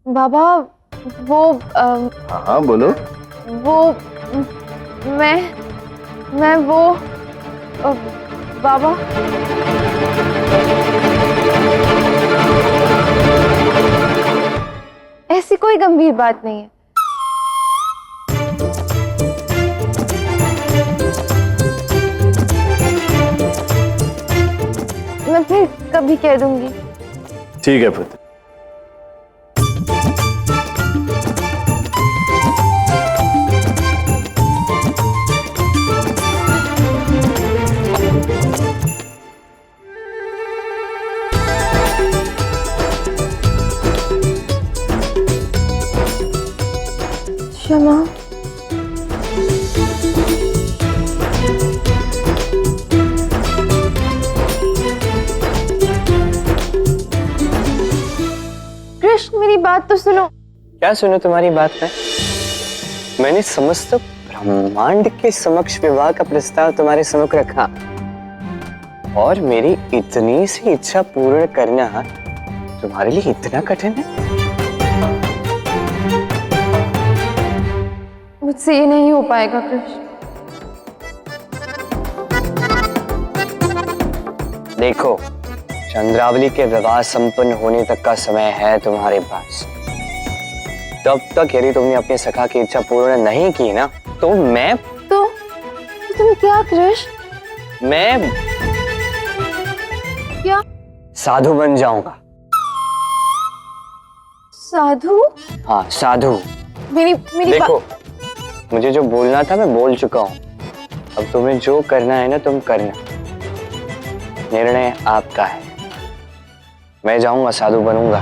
बाबा वो हाँ बोलो। वो मैं वो बाबा ऐसी कोई गंभीर बात नहीं है। मैं फिर कभी कह दूंगी। ठीक है पुत्र। क्षमा। कृष्ण मेरी बात तो सुनो। क्या सुनो तुम्हारी बात में? मैंने समस्त ब्रह्मांड के समक्ष विवाह का प्रस्ताव तुम्हारे सम्मुख रखा और मेरी इतनी सी इच्छा पूर्ण करना तुम्हारे लिए इतना कठिन है? मुझसे ये नहीं हो पाएगा कृष्ण। देखो, चंद्रावली के विवाह संपन्न होने तक का समय है तुम्हारे पास। तब तक यदि तुमने अपने सखा की इच्छा पूर्ण नहीं की ना, तो मैं तो तुम क्या कृष्ण? मैं क्या? साधु बन जाऊंगा। साधु? हाँ, साधु। मेरी देखो, मुझे जो बोलना था मैं बोल चुका हूँ। अब तुम्हें जो करना है ना तुम करना। निर्णय आपका है। मैं जाऊंगा, साधु बनूंगा।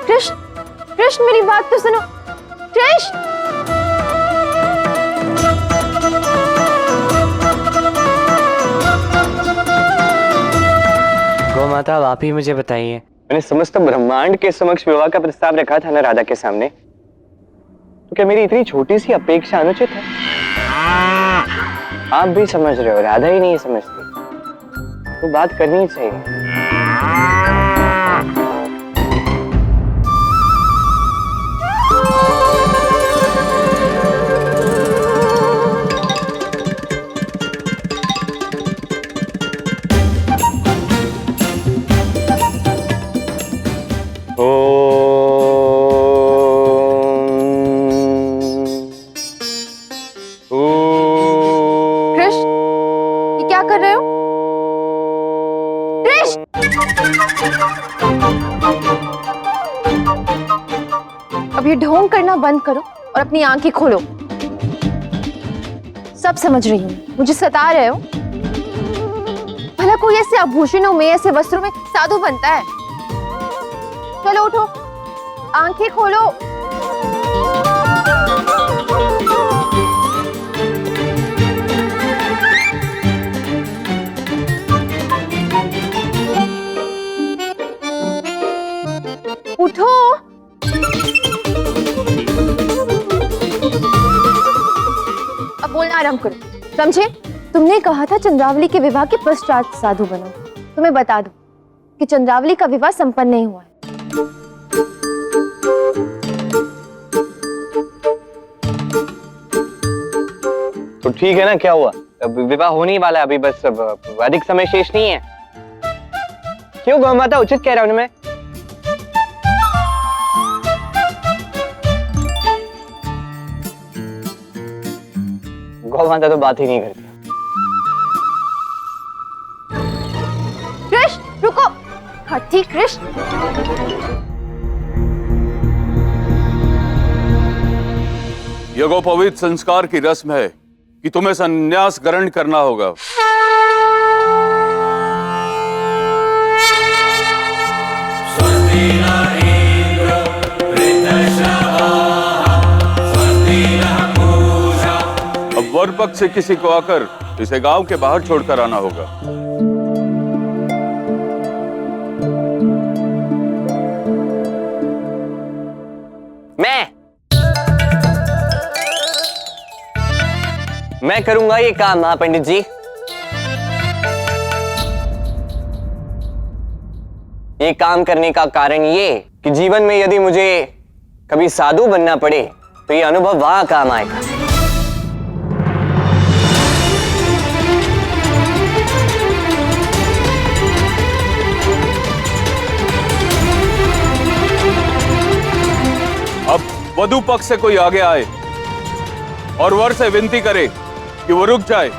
कृष्ण, कृष्ण मेरी बात तो सुनो। कृष्ण! गौ माता, आप ही मुझे बताइए। मैंने समस्त ब्रह्मांड के समक्ष विवाह का प्रस्ताव रखा था ना राधा के सामने, तो क्या मेरी इतनी छोटी सी अपेक्षा अनुचित है? आप भी समझ रहे हो, राधा ही नहीं समझती, तो बात करनी चाहिए। कृष्ण, ये क्या कर रहे हो? कृष्ण! अब ये ढोंग करना बंद करो और अपनी आंखें खोलो। सब समझ रही हूँ, मुझे सता रहे हो। भला कोई ऐसे आभूषणों में, ऐसे वस्त्रों में साधु बनता है? चलो उठो, आंखें खोलो। उठो। अब बोलना आराम करो, समझे? तुमने कहा था चंद्रावली के विवाह के पश्चात साधु बनो। तुम्हें बता दूं कि चंद्रावली का विवाह संपन्न नहीं हुआ है। तो ठीक है ना, क्या हुआ? अब विवाह होने ही वाला है, अभी बस अधिक समय शेष नहीं है। क्यों गौ माता, उचित कह रहा हूं ना मैं? गौ माता तो बात ही नहीं करती। कृष्ण रुको, हठी कृष्ण। यज्ञोपवीत संस्कार की रस्म है कि तुम्हें संन्यास ग्रहण करना होगा। अब वर पक्ष से किसी को आकर इसे गांव के बाहर छोड़कर आना होगा। मैं करूंगा ये काम। हाँ पंडित जी। ये काम करने का कारण ये कि जीवन में यदि मुझे कभी साधु बनना पड़े तो ये अनुभव वहां काम आएगा। अब वधु पक्ष से कोई आगे आए और वर से विनती करे कि वो रुक जाए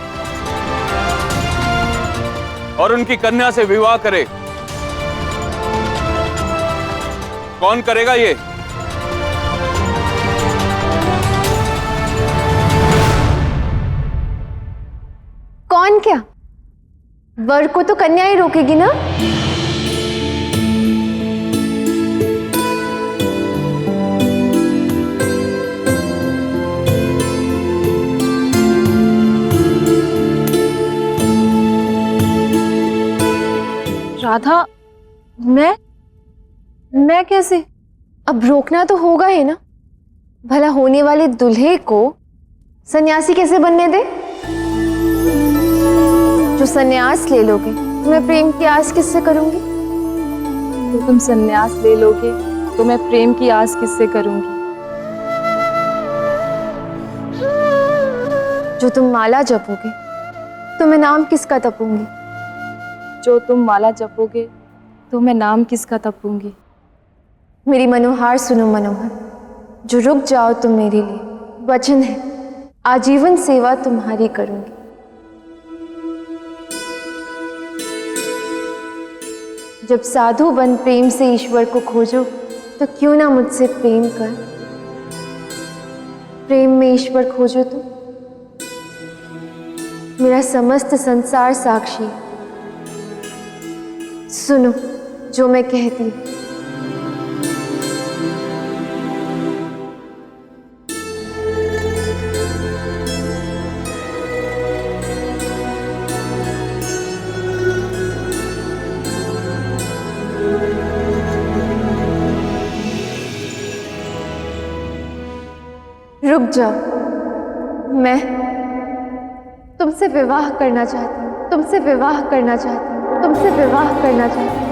और उनकी कन्या से विवाह करे। कौन करेगा ये? कौन क्या? वर को तो कन्या ही रोकेगी ना। राधा, मैं कैसे? अब रोकना तो होगा ही ना। भला होने वाले दूल्हे को सन्यासी कैसे बनने दे? जो सन्यास ले लोगे तो मैं प्रेम की आस किससे करूंगी? तो तुम सन्यास ले लोगे तो मैं प्रेम की आस किससे करूंगी? जो तुम माला जपोगे तो मैं नाम किसका तपूंगी? जो तुम माला जपोगे तो मैं नाम किसका तपूंगी? मेरी मनोहार सुनो मनोहर, जो रुक जाओ तुम मेरे लिए, वचन है आजीवन सेवा तुम्हारी करूंगी। जब साधु बन प्रेम से ईश्वर को खोजो तो क्यों ना मुझसे प्रेम कर। प्रेम में ईश्वर खोजो तो मेरा समस्त संसार साक्षी। सुनो जो मैं कहती हूं। रुक जाओ, मैं तुमसे विवाह करना चाहती हूँ, तुमसे विवाह करना चाहती हूँ, तुमसे विवाह करना चाहती हूँ।